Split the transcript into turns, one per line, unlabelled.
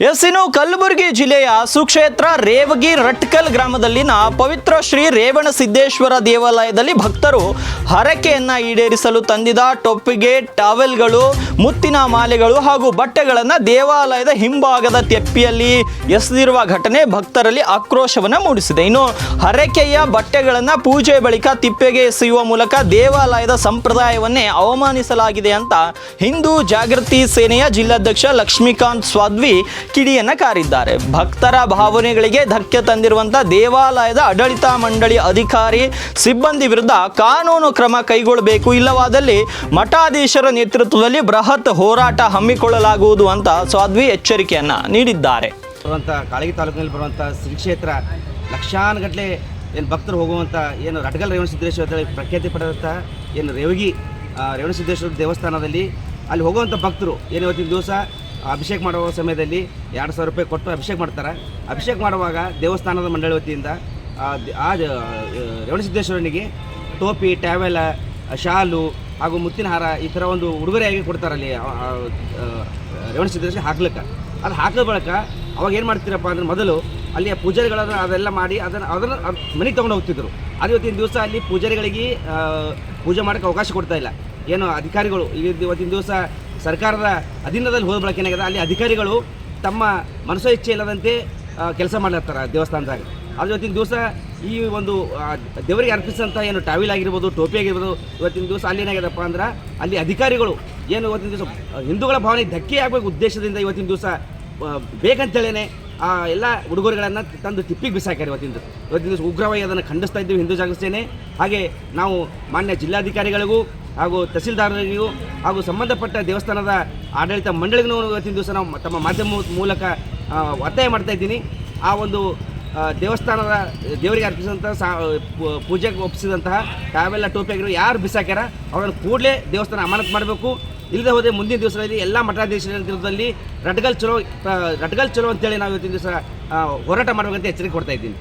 ಇನ್ನು ಕಲಬುರಗಿ ಜಿಲ್ಲೆಯ ಸುಕ್ಷೇತ್ರ ರೇವಗಿ ರಟ್ಕಲ್ ಗ್ರಾಮದಲ್ಲಿನ ಪವಿತ್ರ ಶ್ರೀ ರೇವಣಸಿದ್ದೇಶ್ವರ ದೇವಾಲಯದಲ್ಲಿ ಭಕ್ತರು ಹರಕೆಯನ್ನ ಈಡೇರಿಸಲು ತಂದಿದ ಟೊಪ್ಪಿಗೆ, ಟಾವೆಲ್ಗಳು, ಮುತ್ತಿನ ಮಾಲೆಗಳು ಹಾಗೂ ಬಟ್ಟೆಗಳನ್ನು ದೇವಾಲಯದ ಹಿಂಭಾಗದ ತೆಪ್ಪಿಯಲ್ಲಿ ಎಸೆದಿರುವ ಘಟನೆ ಭಕ್ತರಲ್ಲಿ ಆಕ್ರೋಶವನ್ನು ಮೂಡಿಸಿದೆ. ಇನ್ನು ಹರಕೆಯ ಬಟ್ಟೆಗಳನ್ನು ಪೂಜೆ ಬಳಿಕ ತಿಪ್ಪೆಗೆ ಎಸೆಯುವ ಮೂಲಕ ದೇವಾಲಯದ ಸಂಪ್ರದಾಯವನ್ನೇ ಅವಮಾನಿಸಲಾಗಿದೆ ಅಂತ ಹಿಂದೂ ಜಾಗೃತಿ ಸೇನೆಯ ಜಿಲ್ಲಾಧ್ಯಕ್ಷ ಲಕ್ಷ್ಮೀಕಾಂತ್ ಸ್ವಾದ್ವಿ ಕಿಡಿಯನ್ನ ಕಾರಿದ್ದಾರೆ. ಭಕ್ತರ ಭಾವನೆಗಳಿಗೆ ಧಕ್ಕೆ ತಂದಿರುವಂತಹ ದೇವಾಲಯದ ಆಡಳಿತ ಮಂಡಳಿ ಅಧಿಕಾರಿ ಸಿಬ್ಬಂದಿ ವಿರುದ್ಧ ಕಾನೂನು ಕ್ರಮ ಕೈಗೊಳ್ಳಬೇಕು, ಇಲ್ಲವಾದಲ್ಲಿ ಮಠಾಧೀಶರ ನೇತೃತ್ವದಲ್ಲಿ ಬೃಹತ್ ಹೋರಾಟ ಹಮ್ಮಿಕೊಳ್ಳಲಾಗುವುದು ಅಂತ ಸ್ವಾದ್ವಿ ಎಚ್ಚರಿಕೆಯನ್ನ ನೀಡಿದ್ದಾರೆ.
ಕಾಳಗಿ ತಾಲೂಕಿನಲ್ಲಿ ಬರುವಂಥ ಶ್ರೀ ಕ್ಷೇತ್ರ ಲಕ್ಷಾನುಗಟ್ಟಲೆ ಏನು ಭಕ್ತರು ಹೋಗುವಂಥ ಏನು ರಟ್ಕಲ್ ರೇವಣಸಿದ್ದೇಶ್ವರ ಅಂತೇಳಿ ಪ್ರಖ್ಯಾತಿ ಪಡೆದಂಥ ಏನು ರೇವಣಸಿದ್ದೇಶ್ವರ ದೇವಸ್ಥಾನದಲ್ಲಿ ಅಲ್ಲಿ ಹೋಗುವಂಥ ಭಕ್ತರು ಏನು ಇವತ್ತಿನ ದಿವಸ ಅಭಿಷೇಕ ಮಾಡುವ ಸಮಯದಲ್ಲಿ 2,000 ರೂಪಾಯಿ ಕೊಟ್ಟು ಅಭಿಷೇಕ ಮಾಡ್ತಾರೆ. ಅಭಿಷೇಕ ಮಾಡುವಾಗ ದೇವಸ್ಥಾನದ ಮಂಡಳಿ ವತಿಯಿಂದ ಆ ರೇವಣಸಿದ್ದೇಶ್ವರನಿಗೆ ಟೋಪಿ, ಟ್ಯಾವೆಲ, ಶಾಲು ಹಾಗೂ ಮುತ್ತಿನ ಹಾರ ಈ ಥರ ಒಂದು ಉಡುಗೊರೆಯಾಗಿ ಕೊಡ್ತಾರೆ ಅಲ್ಲಿ ರೇವಣಸಿದ್ದೇಶ್ವರ ಹಾಕ್ಲಿಕ್ಕೆ. ಅದು ಹಾಕಿದ ಬಳಿಕ ಅವಾಗ ಏನು ಮಾಡ್ತೀರಪ್ಪ ಅಂದ್ರೆ ಮೊದಲು ಅಲ್ಲಿಯ ಪೂಜಾರಿಗಳನ್ನು ಅದೆಲ್ಲ ಮಾಡಿ ಅದನ್ನು ಮನೆಗೆ ತೊಗೊಂಡು ಹೋಗ್ತಿದ್ರು. ಅದು ಇವತ್ತಿನ ದಿವಸ ಅಲ್ಲಿ ಪೂಜಾರಿಗಳಿಗೆ ಪೂಜೆ ಮಾಡೋಕ್ಕೆ ಅವಕಾಶ ಕೊಡ್ತಾ ಇಲ್ಲ. ಏನು ಅಧಿಕಾರಿಗಳು ಇವತ್ತಿನ ದಿವಸ ಸರ್ಕಾರದ ಅಧೀನದಲ್ಲಿ ಹೋದ ಬಳಕೆ ಏನಾಗಿದೆ, ಅಲ್ಲಿ ಅಧಿಕಾರಿಗಳು ತಮ್ಮ ಮನಸ್ಸೋ ಇಚ್ಛೆ ಇಲ್ಲದಂತೆ ಕೆಲಸ ಮಾಡ್ಲತ್ತಾರೆ ದೇವಸ್ಥಾನದಾಗ. ಅದು ಇವತ್ತಿನ ದಿವಸ ಈ ಒಂದು ದೇವರಿಗೆ ಅರ್ಪಿಸಿದಂಥ ಏನು ಟಾವಿಲ್ ಆಗಿರ್ಬೋದು, ಟೋಪಿ ಆಗಿರ್ಬೋದು, ಇವತ್ತಿನ ದಿವಸ ಅಲ್ಲಿ ಏನಾಗ್ಯದಪ್ಪ ಅಂದ್ರೆ ಅಲ್ಲಿ ಅಧಿಕಾರಿಗಳು ಏನು ಇವತ್ತಿನ ದಿವಸ ಹಿಂದೂಗಳ ಭಾವನೆ ಧಕ್ಕೆ ಆಗಬೇಕು ಉದ್ದೇಶದಿಂದ ಇವತ್ತಿನ ದಿವಸ ಬೇಕಂತೇಳೇ ಆ ಎಲ್ಲ ಉಡುಗೊರೆಗಳನ್ನು ತಂದು ತಿಪ್ಪಿಗೆ ಬಿಸಾಕ್ಯಾರೆ. ಇವತ್ತಿನ ದಿವಸ ಉಗ್ರವಾಗಿ ಅದನ್ನು ಖಂಡಿಸ್ತಾ ಇದ್ದೀವಿ ಹಿಂದೂ ಜಾಗೃತಿ ಸೇನೆ. ಹಾಗೆ ನಾವು ಮಾನ್ಯ ಜಿಲ್ಲಾಧಿಕಾರಿಗಳಿಗೂ ಹಾಗೂ ತಹಸೀಲ್ದಾರರಿಗೂ ಹಾಗೂ ಸಂಬಂಧಪಟ್ಟ ದೇವಸ್ಥಾನದ ಆಡಳಿತ ಮಂಡಳಿಗೂ ಇವತ್ತಿನ ದಿವಸ ನಾವು ತಮ್ಮ ಮಾಧ್ಯಮ ಮೂಲಕ ಒತ್ತಾಯ ಮಾಡ್ತಾ ಇದ್ದೀನಿ. ಆ ಒಂದು ದೇವಸ್ಥಾನದ ದೇವರಿಗೆ ಅರ್ಪಿಸಿದಂಥ ಪೂಜೆಗೆ ಒಪ್ಪಿಸಿದಂತಹ ತಾವೆಲ್ಲ ಟೋಪಿಯಾಗಿರೋ ಯಾರು ಬಿಸಾಕ್ಯಾರ ಅವರನ್ನು ಕೂಡಲೇ ದೇವಸ್ಥಾನ ಅಮಾನತು ಮಾಡಬೇಕು. ಇಲ್ಲದೆ ಹೋದರೆ ಮುಂದಿನ ದಿವಸಗಳಲ್ಲಿ ಎಲ್ಲ ಮಠಾಧೀಶರ ನೇತೃತ್ವದಲ್ಲಿ ರಟ್ಕಲ್ ಚಲೋ ಅಂತೇಳಿ ನಾವು ಇವತ್ತಿನ ದಿವಸ ಹೋರಾಟ ಮಾಡಬೇಕಂತ ಎಚ್ಚರಿಕೆ ಕೊಡ್ತಾ ಇದ್ದೀನಿ.